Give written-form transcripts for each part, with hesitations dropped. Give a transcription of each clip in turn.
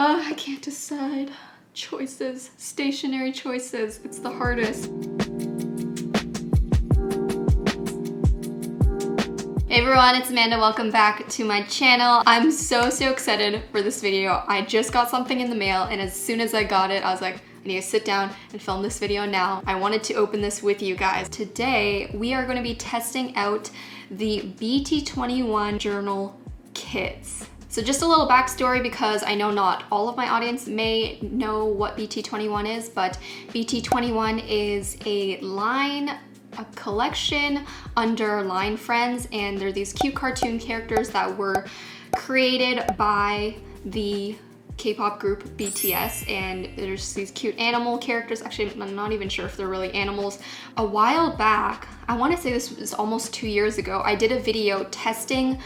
I can't decide. Choices, stationery choices, it's the hardest. Hey everyone, it's Amanda. Welcome back to my channel. I'm so excited for this video. I just got something in the mail, and as soon as I got it, I was like, I need to sit down and film this video now. I wanted to open this with you guys. Today, we are going to be testing out the BT21 Journal Kits. So just a little backstory, because I know not all of my audience may know what BT21 is, but BT21 is a collection under Line Friends, and they're these cute cartoon characters that were created by the K-pop group BTS, and there's these cute animal characters. Actually, I'm not even sure if they're really animals. A while back, I want to say this was almost 2 years ago, I did a video testing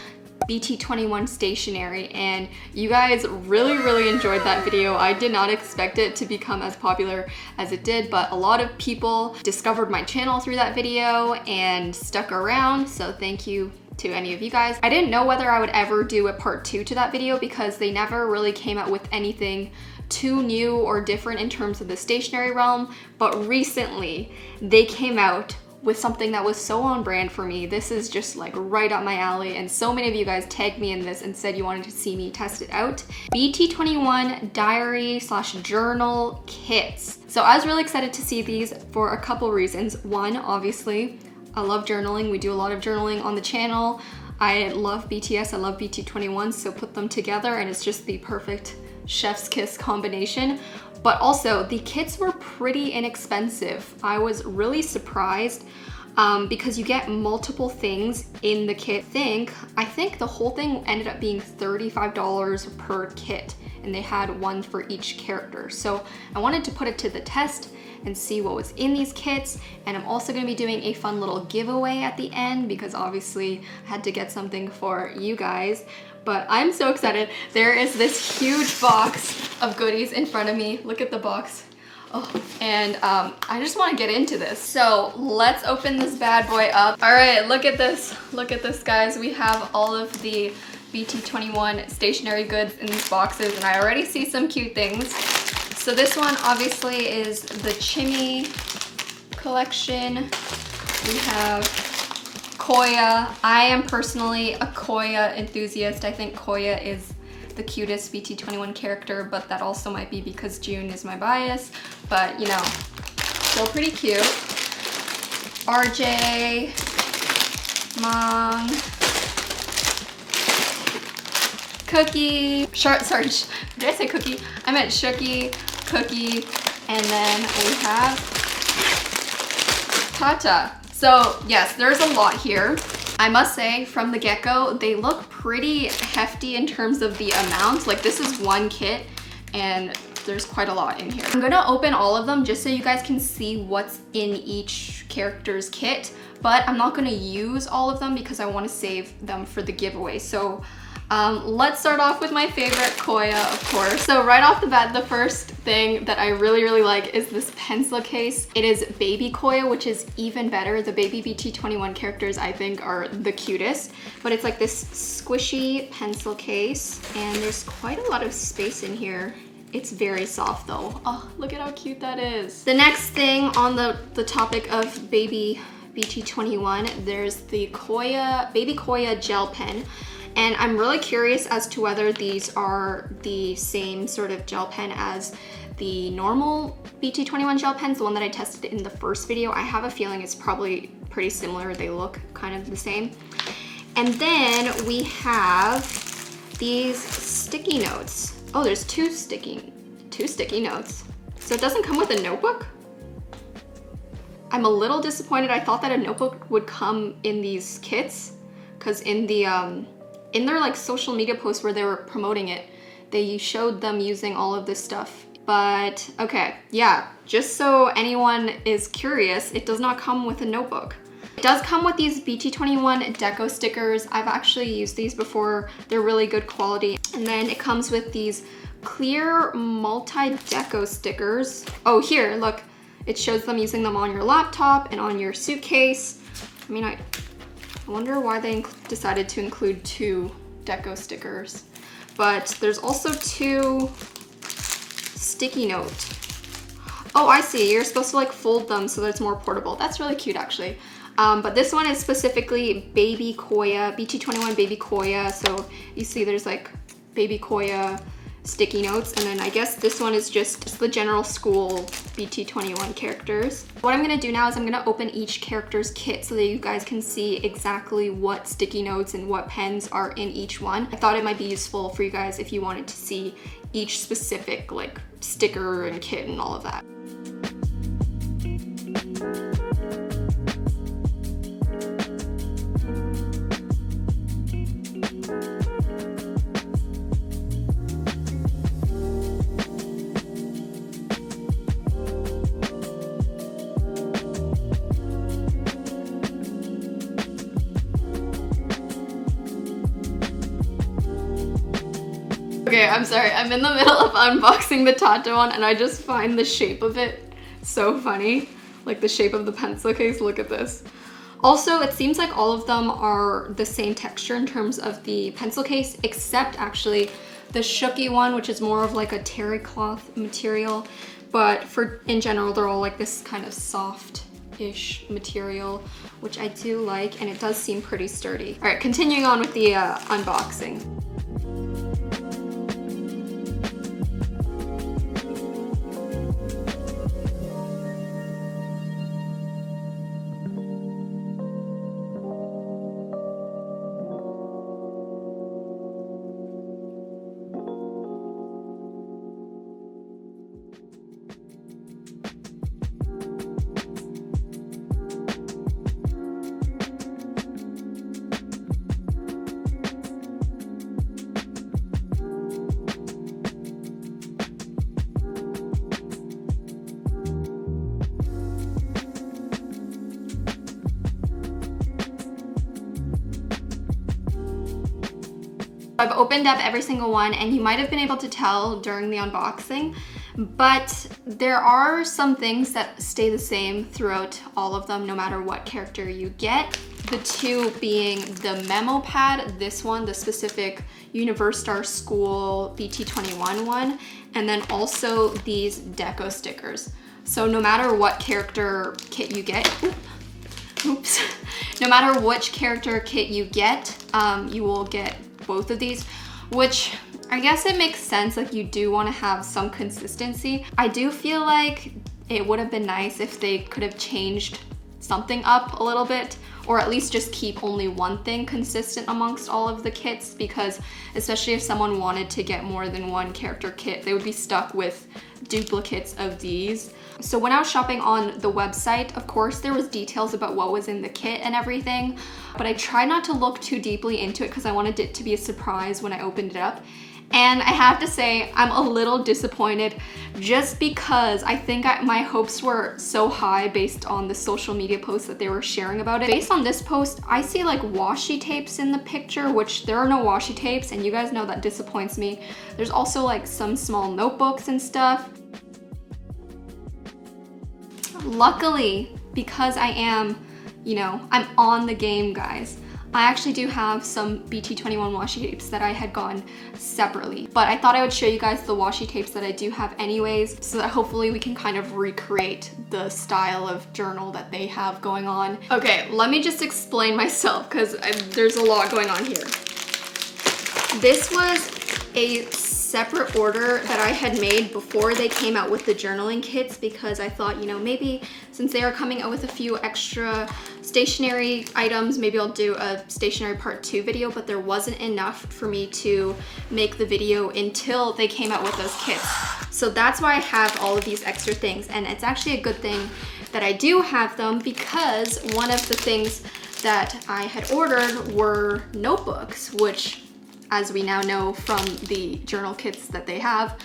BT21 Stationery, and you guys really enjoyed that video. I did not expect it to become as popular as it did, but a lot of people discovered my channel through that video and stuck around, so thank you to any of you guys. I didn't know whether I would ever do a part 2 to that video because they never really came out with anything too new or different in terms of the stationery realm, but recently they came out with something that was so on brand for me. This is just like right up my alley, and so many of you guys tagged me in this and said you wanted to see me test it out. BT21 Diary/Journal Kits. So I was really excited to see these for a couple reasons. One, obviously, I love journaling. We do a lot of journaling on the channel. I love BTS, I love BT21, so put them together and it's just the perfect chef's kiss combination. But also, the kits were pretty inexpensive. I was really surprised because you get multiple things in the kit. I think the whole thing ended up being $35 per kit, and they had one for each character. So I wanted to put it to the test and see what was in these kits. And I'm also gonna be doing a fun little giveaway at the end because obviously I had to get something for you guys. But I'm so excited. There is this huge box of goodies in front of me. Look at the box. Oh, and I just wanna get into this. So let's open this bad boy up. All right, look at this. Look at this, guys. We have all of the BT21 stationery goods in these boxes, and I already see some cute things. So this one obviously is the Chimmy collection. We have Koya. I am personally a Koya enthusiast. I think Koya is the cutest BT21 character, but that also might be because June is my bias. But you know, still pretty cute. RJ, Mong, Cookie, sorry, did I say Cookie? I meant Shooky, Cookie, and then we have Tata. So yes, there's a lot here. I must say, from the get-go, they look pretty hefty in terms of the amount. Like, this is one kit, and there's quite a lot in here. I'm gonna open all of them just so you guys can see what's in each character's kit, but I'm not gonna use all of them because I wanna save them for the giveaway. So let's start off with my favorite, Koya, of course. So right off the bat, the first thing that I really like is this pencil case. It is baby Koya, which is even better. The baby BT21 characters, I think, are the cutest, but it's like this squishy pencil case, and there's quite a lot of space in here. It's very soft though. Oh, look at how cute that is. The next thing on the topic of baby BT21, there's the Koya, baby Koya gel pen. And I'm really curious as to whether these are the same sort of gel pen as the normal BT21 gel pens, the one that I tested in the first video. I have a feeling it's probably pretty similar. They look kind of the same. And then we have these sticky notes. Oh, there's two sticky notes. So it doesn't come with a notebook? I'm a little disappointed. I thought that a notebook would come in these kits, because in their like social media posts where they were promoting it, they showed them using all of this stuff. But okay, yeah, just so anyone is curious, it does not come with a notebook. It does come with these BT21 deco stickers. I've actually used these before. They're really good quality. And then it comes with these clear multi-deco stickers. Oh, here, look. It shows them using them on your laptop and on your suitcase. I mean, I wonder why they decided to include 2 deco stickers. But there's also 2 sticky note. Oh, I see. You're supposed to like fold them so that it's more portable. That's really cute actually. But this one is specifically Baby Koya, BT21 Baby Koya. So you see there's like Baby Koya sticky notes, and then I guess this one is just the general school BT21 characters. What I'm gonna do now is I'm gonna open each character's kit so that you guys can see exactly what sticky notes and what pens are in each one. I thought it might be useful for you guys if you wanted to see each specific like sticker and kit and all of that. Okay, I'm sorry, I'm in the middle of unboxing the Tata one and I just find the shape of it so funny. Like the shape of the pencil case, look at this. Also, it seems like all of them are the same texture in terms of the pencil case, except actually the Shooky one, which is more of like a terry cloth material. But in general, they're all like this kind of soft-ish material, which I do like, and it does seem pretty sturdy. All right, continuing on with the unboxing. I've opened up every single one, and you might have been able to tell during the unboxing, but there are some things that stay the same throughout all of them, no matter what character you get. The two being the memo pad, this one, the specific Universtar School BT21 one, and then also these deco stickers. So no matter what character kit you get, oops, no matter which character kit you get, you will get both of these, which I guess it makes sense. Like, you do want to have some consistency. I do feel like it would have been nice if they could have changed something up a little bit, or at least just keep only one thing consistent amongst all of the kits, because especially if someone wanted to get more than one character kit, they would be stuck with duplicates of these. So when I was shopping on the website, of course, there was details about what was in the kit and everything, but I tried not to look too deeply into it because I wanted it to be a surprise when I opened it up. And I have to say, I'm a little disappointed just because I think my hopes were so high based on the social media posts that they were sharing about it. Based on this post, I see like washi tapes in the picture, which there are no washi tapes, and you guys know that disappoints me. There's also like some small notebooks and stuff. Luckily, because I am, you know, I'm on the game, guys, I actually do have some BT21 washi tapes that I had gotten separately, but I thought I would show you guys the washi tapes that I do have anyways, so that hopefully we can kind of recreate the style of journal that they have going on. Okay, let me just explain myself because there's a lot going on here. This was a separate order that I had made before they came out with the journaling kits, because I thought, you know, maybe since they are coming out with a few extra stationery items, maybe I'll do a stationery part 2 video, but there wasn't enough for me to make the video until they came out with those kits. So that's why I have all of these extra things, and it's actually a good thing that I do have them, because one of the things that I had ordered were notebooks, which, as we now know from the journal kits that they have,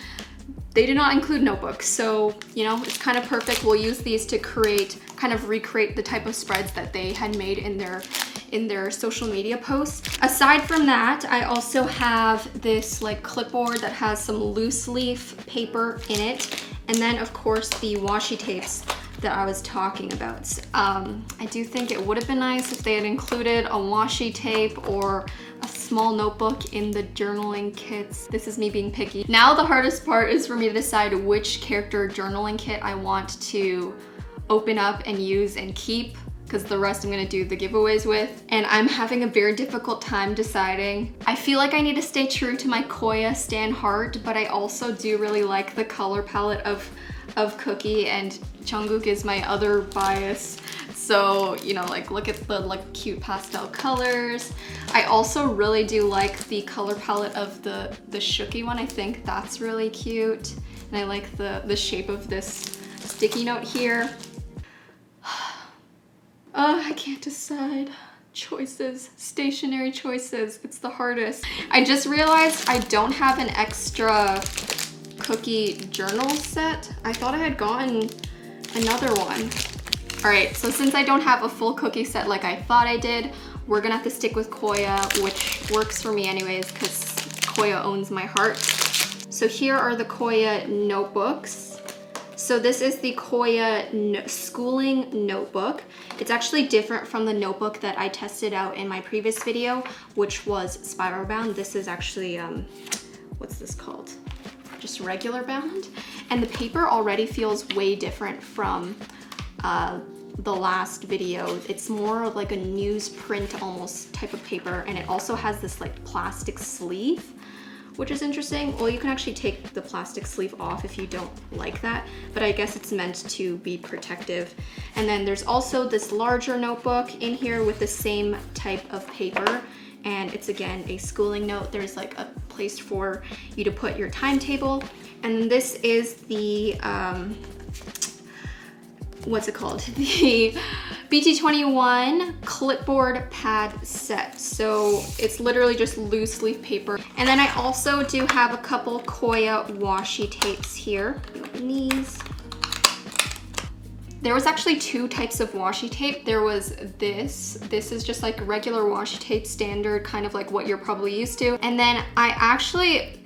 they do not include notebooks. So, you know, it's kind of perfect. We'll use these to kind of recreate the type of spreads that they had made in their social media posts. Aside from that, I also have this like clipboard that has some loose leaf paper in it. And then of course the washi tapes that I was talking about. I do think it would have been nice if they had included a washi tape or a small notebook in the journaling kits. This is me being picky. Now the hardest part is for me to decide which character journaling kit I want to open up and use and keep, because the rest I'm gonna do the giveaways with. And I'm having a very difficult time deciding. I feel like I need to stay true to my Koya Stan Heart, but I also do really like the color palette of Cookie, and Jungkook is my other bias. So, you know, like look at the like cute pastel colors. I also really do like the color palette of the Shooky one. I think that's really cute. And I like the shape of this sticky note here. Oh, I can't decide. Choices, stationery choices. It's the hardest. I just realized I don't have an extra Cookie journal set. I thought I had gotten another one. All right, so since I don't have a full Cookie set like I thought I did, we're gonna have to stick with Koya, which works for me anyways because Koya owns my heart. So here are the Koya notebooks. So this is the Koya schooling notebook. It's actually different from the notebook that I tested out in my previous video, which was spiral bound. This is actually, what's this called? Just regular bound. And the paper already feels way different from the last video. It's more like a newsprint almost type of paper, and it also has this like plastic sleeve, which is interesting. Well, you can actually take the plastic sleeve off if you don't like that, but I guess it's meant to be protective. And then there's also this larger notebook in here with the same type of paper, and it's again a schooling note. There's like a place for you to put your timetable. And this is the, what's it called? The BT21 clipboard pad set. So it's literally just loose leaf paper. And then I also do have a couple Koya washi tapes here. Open these. There was actually two types of washi tape. There was this is just like regular washi tape, standard, kind of like what you're probably used to. And then I actually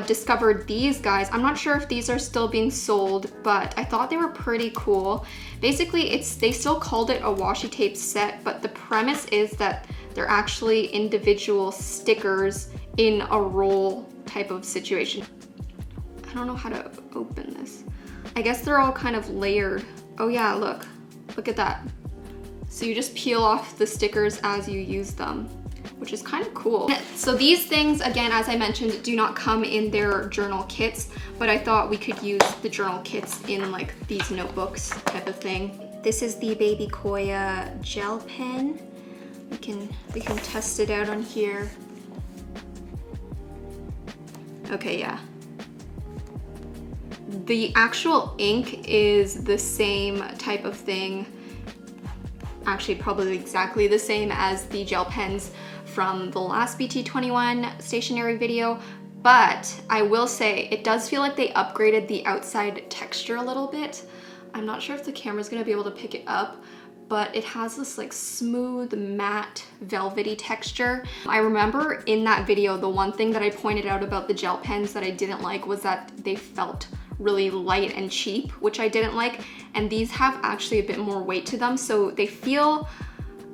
discovered these guys. I'm not sure if these are still being sold, but I thought they were pretty cool. Basically, they still called it a washi tape set, but the premise is that they're actually individual stickers in a roll type of situation. I don't know how to open this. I guess they're all kind of layered. Oh yeah, look at that. So you just peel off the stickers as you use them, which is kind of cool. So these things, again, as I mentioned, do not come in their journal kits, but I thought we could use the journal kits in like these notebooks type of thing. This is the Baby Koya gel pen. We can test it out on here. Okay, yeah. The actual ink is the same type of thing, actually probably exactly the same as the gel pens from the last BT21 stationery video, but I will say it does feel like they upgraded the outside texture a little bit. I'm not sure if the camera's gonna be able to pick it up, but it has this like smooth, matte, velvety texture. I remember in that video, the one thing that I pointed out about the gel pens that I didn't like was that they felt really light and cheap, which I didn't like, and these have actually a bit more weight to them, so they feel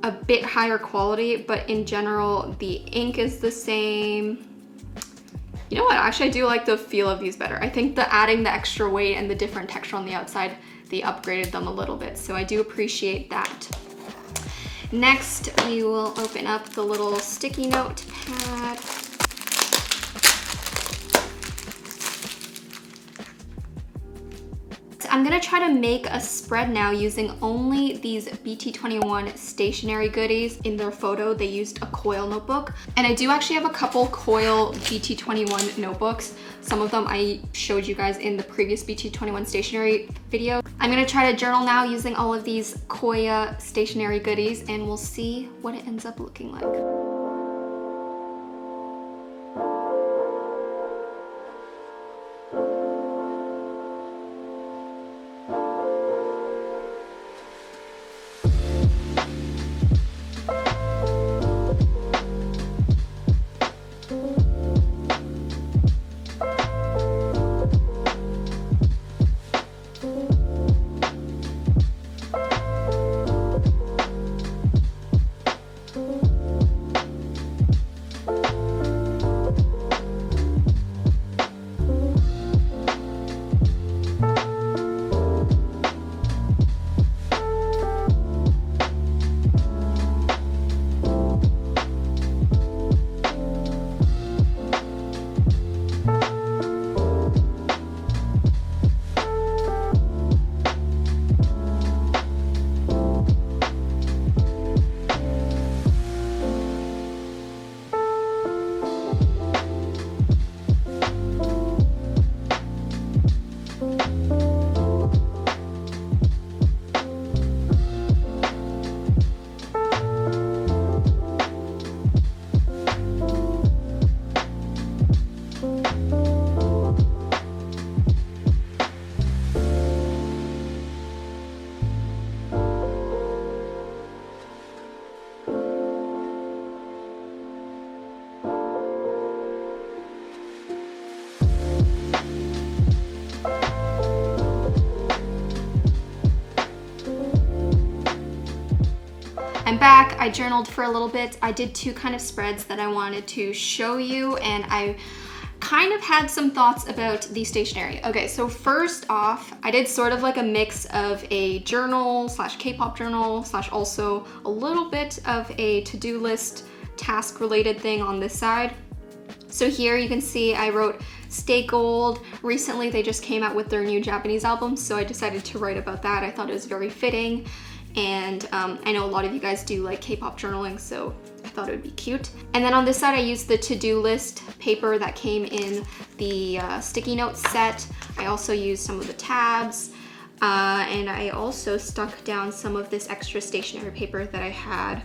a bit higher quality, but in general, the ink is the same. You know what, actually I do like the feel of these better. I think adding the extra weight and the different texture on the outside, they upgraded them a little bit, so I do appreciate that. Next, we will open up the little sticky note pad. I'm gonna try to make a spread now using only these BT21 stationery goodies. In their photo, they used a coil notebook. And I do actually have a couple coil BT21 notebooks. Some of them I showed you guys in the previous BT21 stationery video. I'm gonna try to journal now using all of these Koya stationery goodies, and we'll see what it ends up looking like. went back, I journaled for a little bit. I did 2 kind of spreads that I wanted to show you, and I kind of had some thoughts about the stationery. Okay, so first off, I did sort of like a mix of a journal slash K-pop journal slash also a little bit of a to-do list task related thing on this side. So here you can see I wrote Stay Gold. Recently they just came out with their new Japanese album, so I decided to write about that. I thought it was very fitting, and I know a lot of you guys do like K-pop journaling, so I thought it would be cute. And then on this side I used the to-do list paper that came in the sticky note set. I also used some of the tabs, and I also stuck down some of this extra stationery paper that I had.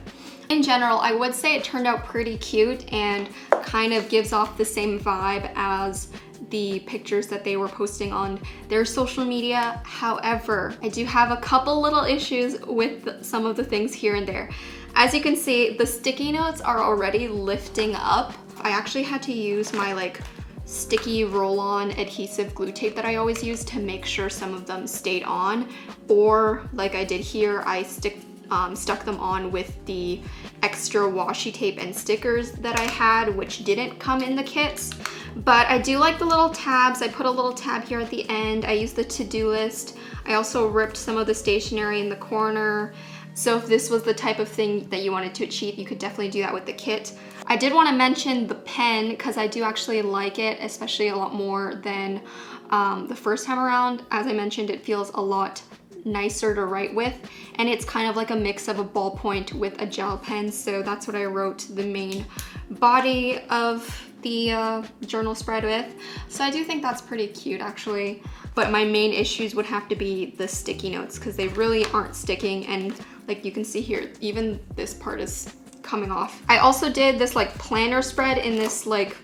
In general, I would say it turned out pretty cute and kind of gives off the same vibe as the pictures that they were posting on their social media. However, I do have a couple little issues with some of the things here and there. As you can see, the sticky notes are already lifting up. I actually had to use my like sticky roll-on adhesive glue tape that I always use to make sure some of them stayed on, or like I did here, I stuck them on with the extra washi tape and stickers that I had, which didn't come in the kits. But I do like the little tabs. I put a little tab here at the end. I used the to-do list. I also ripped some of the stationery in the corner. So if this was the type of thing that you wanted to achieve, you could definitely do that with the kit. I did want to mention the pen because I do actually like it, especially a lot more than the first time around. As I mentioned, it feels a lot nicer to write with, and it's kind of like a mix of a ballpoint with a gel pen, so that's what I wrote the main body of the journal spread with. So I do think that's pretty cute actually, but my main issues would have to be the sticky notes because they really aren't sticking, and like you can see here, even this part is coming off. I also did this like planner spread in this like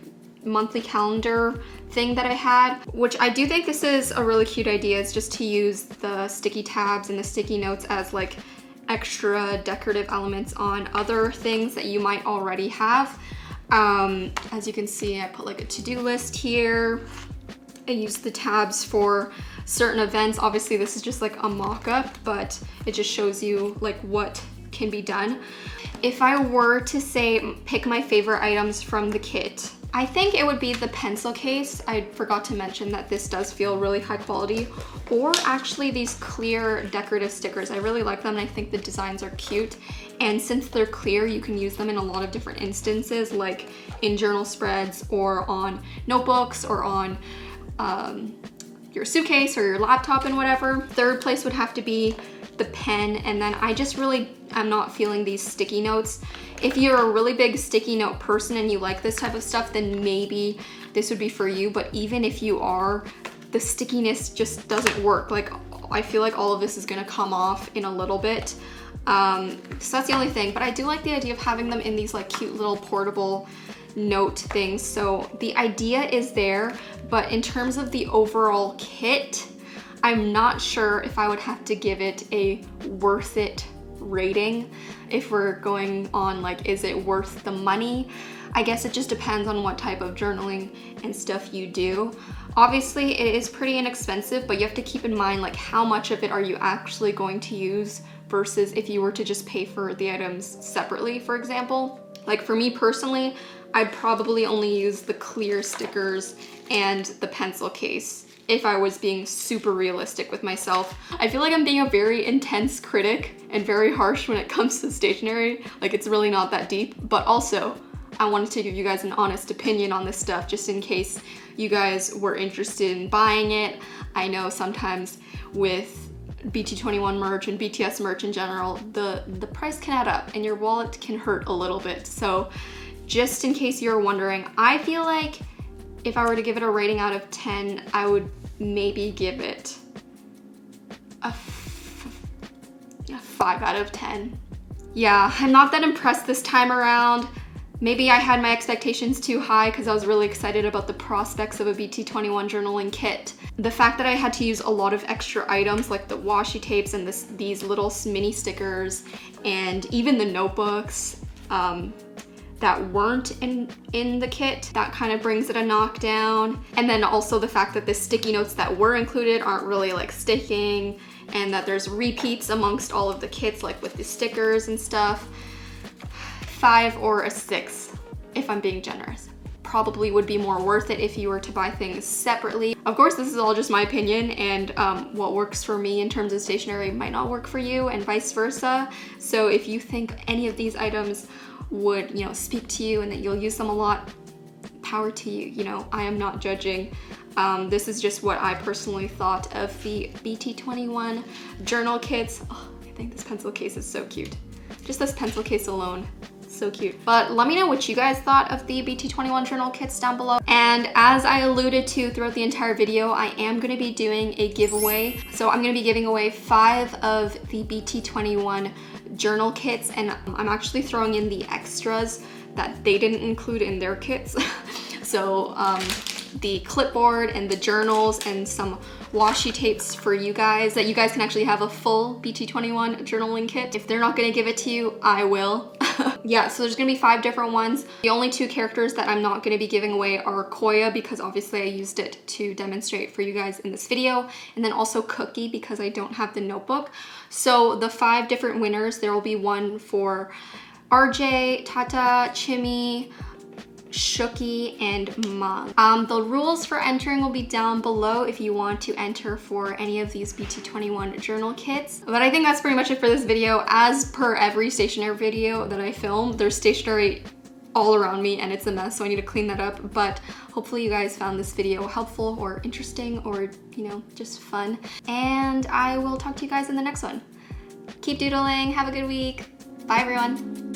monthly calendar thing that I had, which I do think this is a really cute idea, is just to use the sticky tabs and the sticky notes as like extra decorative elements on other things that you might already have. As you can see, I put like a to-do list here. I used the tabs for certain events. Obviously this is just like a mock-up, but it just shows you like what can be done. If I were to say pick my favorite items from the kit, I think it would be the pencil case. I forgot to mention that this does feel really high quality, or actually these clear decorative stickers. I really like them and I think the designs are cute. And since they're clear, you can use them in a lot of different instances, like in journal spreads or on notebooks or on your suitcase or your laptop and whatever. Third place would have to be the pen, and then I just really am not feeling these sticky notes. If you're a really big sticky note person and you like this type of stuff, then maybe this would be for you, but even if you are, the stickiness just doesn't work. Like, I feel like all of this is gonna come off in a little bit. So that's the only thing, but I do like the idea of having them in these like cute little portable note things. So the idea is there, but in terms of the overall kit, I'm not sure if I would have to give it a worth it rating. If we're going on like, is it worth the money? I guess it just depends on what type of journaling and stuff you do. Obviously it is pretty inexpensive, but you have to keep in mind like how much of it are you actually going to use versus if you were to just pay for the items separately, for example. Like for me personally, I'd probably only use the clear stickers and the pencil case if I was being super realistic with myself. I feel like I'm being a very intense critic and very harsh when it comes to stationery. Like it's really not that deep, but also I wanted to give you guys an honest opinion on this stuff just in case you guys were interested in buying it. I know sometimes with BT21 merch and BTS merch in general, the price can add up and your wallet can hurt a little bit. So just in case you're wondering, I feel like if I were to give it a rating out of 10, I would maybe give it a 5 out of 10. Yeah, I'm not that impressed this time around. Maybe I had my expectations too high because I was really excited about the prospects of a BT21 journaling kit. The fact that I had to use a lot of extra items like the washi tapes and these little mini stickers and even the notebooks, that weren't in the kit. That kind of brings it a knockdown. And then also the fact that the sticky notes that were included aren't really like sticking, and that there's repeats amongst all of the kits, like with the stickers and stuff. 5 or a 6, if I'm being generous. Probably would be more worth it if you were to buy things separately. Of course, this is all just my opinion, and what works for me in terms of stationery might not work for you, and vice versa. So if you think any of these items would, you know, speak to you and that you'll use them a lot, power to you. You know, I am not judging. This is just what I personally thought of the BT21 journal kits. Oh, I think this pencil case is so cute. Just this pencil case alone, so cute. But let me know what you guys thought of the BT21 journal kits down below. And as I alluded to throughout the entire video, I am gonna be doing a giveaway. So I'm gonna be giving away 5 of the BT21 journal kits, and I'm actually throwing in the extras that they didn't include in their kits. So the clipboard and the journals and some washi tapes for you guys, that you guys can actually have a full BT21 journaling kit. If they're not gonna give it to you, I will. Yeah, so there's gonna be 5 different ones. The only 2 characters that I'm not gonna be giving away are Koya, because obviously I used it to demonstrate for you guys in this video, and then also Cookie, because I don't have the notebook. So the 5 different winners, there will be one for RJ, Tata, Chimmy, Shuki, and Mom. The rules for entering will be down below if you want to enter for any of these BT21 journal kits. But I think that's pretty much it for this video. As per every stationery video that I film, there's stationery all around me and it's a mess, so I need to clean that up. But hopefully you guys found this video helpful or interesting, or, you know, just fun. And I will talk to you guys in the next one. Keep doodling, have a good week. Bye everyone.